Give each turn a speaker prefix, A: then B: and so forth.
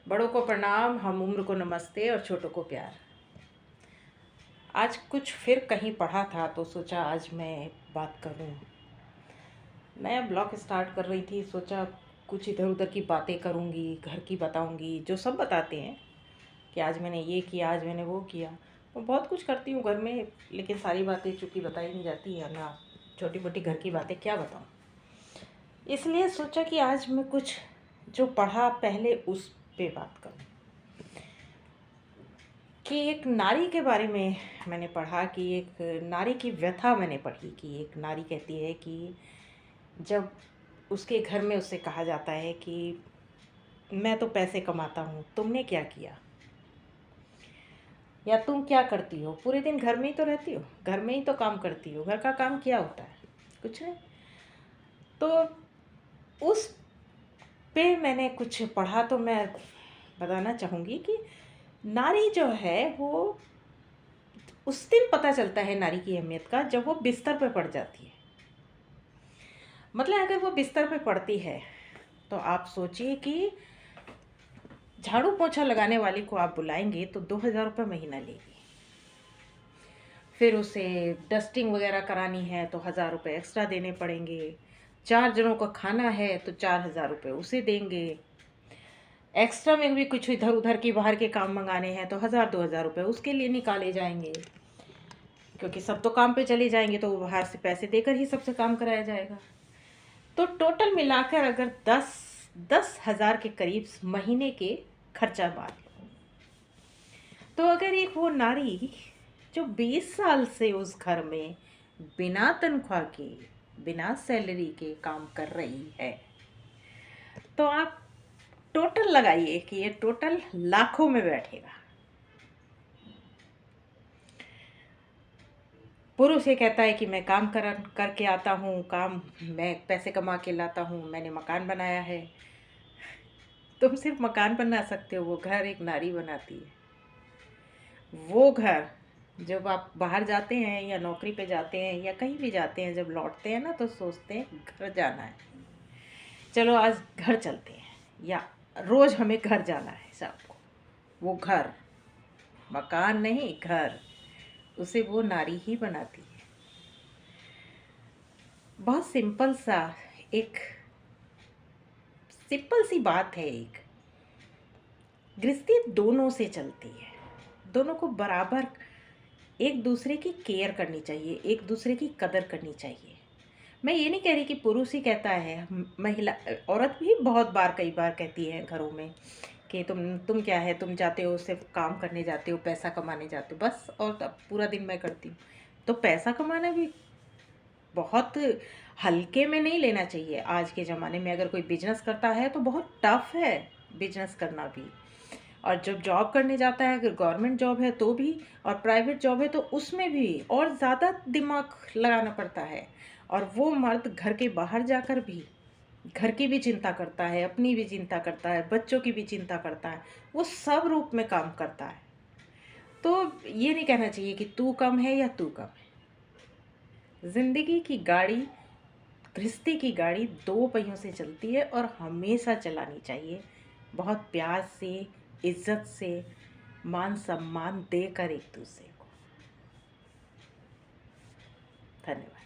A: बड़ों को प्रणाम, हम उम्र को नमस्ते और छोटों को प्यार। आज कुछ फिर कहीं पढ़ा था तो सोचा आज मैं बात करूं। नया ब्लॉग स्टार्ट कर रही थी, सोचा कुछ इधर उधर की बातें करूंगी, घर की बताऊंगी, जो सब बताते हैं कि आज मैंने ये किया, आज मैंने वो किया। मैं बहुत कुछ करती हूँ घर में, लेकिन सारी बातें चूँकि बताई नहीं जाती है ना, छोटी मोटी घर की बातें क्या बताऊँ। इसलिए सोचा कि आज मैं कुछ जो पढ़ा पहले उस पे बात करूँ। कि एक नारी के बारे में मैंने पढ़ा कि एक नारी की व्यथा मैंने पढ़ी कि एक नारी कहती है कि जब उसके घर में उससे कहा जाता है कि मैं तो पैसे कमाता हूँ, तुमने क्या किया, या तुम क्या करती हो, पूरे दिन घर में ही तो रहती हो, घर में ही तो काम करती हो, घर का काम क्या होता है, कुछ नहीं। तो उस पे मैंने कुछ पढ़ा, तो मैं बताना चाहूँगी कि नारी जो है वो उस दिन पता चलता है नारी की अहमियत का जब वो बिस्तर पे पड़ जाती है। मतलब अगर वो बिस्तर पे पड़ती है तो आप सोचिए कि झाड़ू पोछा लगाने वाली को आप बुलाएंगे तो 2,000 रुपये महीना लेगी। फिर उसे डस्टिंग वगैरह करानी है तो 1,000 रुपये एक्स्ट्रा देने पड़ेंगे। 4 जनों का खाना है तो 4,000 रुपये उसे देंगे। एक्स्ट्रा में भी कुछ इधर उधर की बाहर के काम मंगाने हैं तो 1,000-2,000 रुपये उसके लिए निकाले जाएंगे, क्योंकि सब तो काम पे चले जाएंगे तो बाहर से पैसे देकर ही सबसे काम कराया जाएगा। तो टोटल मिलाकर अगर 10,000 के करीब महीने के खर्चा मान लो, तो अगर एक वो नारी जो 20 साल से उस घर में बिना तनख्वाह के, बिना सैलरी के काम कर रही है, तो आप टोटल लगाइए कि ये टोटल लाखों में बैठेगा। पुरुष ये कहता है कि मैं काम करके आता हूँ, काम मैं पैसे कमा के लाता हूँ, मैंने मकान बनाया है। तुम सिर्फ मकान बना सकते हो, वो घर एक नारी बनाती है। वो घर जब आप बाहर जाते हैं या नौकरी पे जाते हैं या कहीं भी जाते हैं, जब लौटते हैं ना तो सोचते हैं घर जाना है, चलो आज घर चलते हैं, या रोज़ हमें घर जाना है शाम को। वो घर, मकान नहीं, घर, उसे वो नारी ही बनाती है। बहुत एक सिंपल सी बात है। एक गृहस्थी दोनों से चलती है, दोनों को बराबर एक दूसरे की केयर करनी चाहिए, एक दूसरे की कदर करनी चाहिए। मैं ये नहीं कह रही कि पुरुष ही कहता है, महिला औरत भी बहुत बार कई बार कहती है घरों में कि तुम क्या है, तुम जाते हो सिर्फ काम करने जाते हो, पैसा कमाने जाते हो बस, और तब पूरा दिन मैं करती हूँ। तो पैसा कमाना भी बहुत हल्के में नहीं लेना चाहिए। आज के ज़माने में अगर कोई बिजनेस करता है तो बहुत टफ है बिजनेस करना भी। और जब जॉब करने जाता है, अगर गवर्नमेंट जॉब है तो भी, और प्राइवेट जॉब है तो उसमें भी और ज़्यादा दिमाग लगाना पड़ता है। और वो मर्द घर के बाहर जाकर भी घर की भी चिंता करता है, अपनी भी चिंता करता है, बच्चों की भी चिंता करता है, वो सब रूप में काम करता है। तो ये नहीं कहना चाहिए कि तू कम है या तू कम है। ज़िंदगी की गाड़ी, गृहस्थी की गाड़ी दो पहियों से चलती है और हमेशा चलानी चाहिए, बहुत प्यार से, इज्जत से, मान सम्मान देकर एक दूसरे को। धन्यवाद।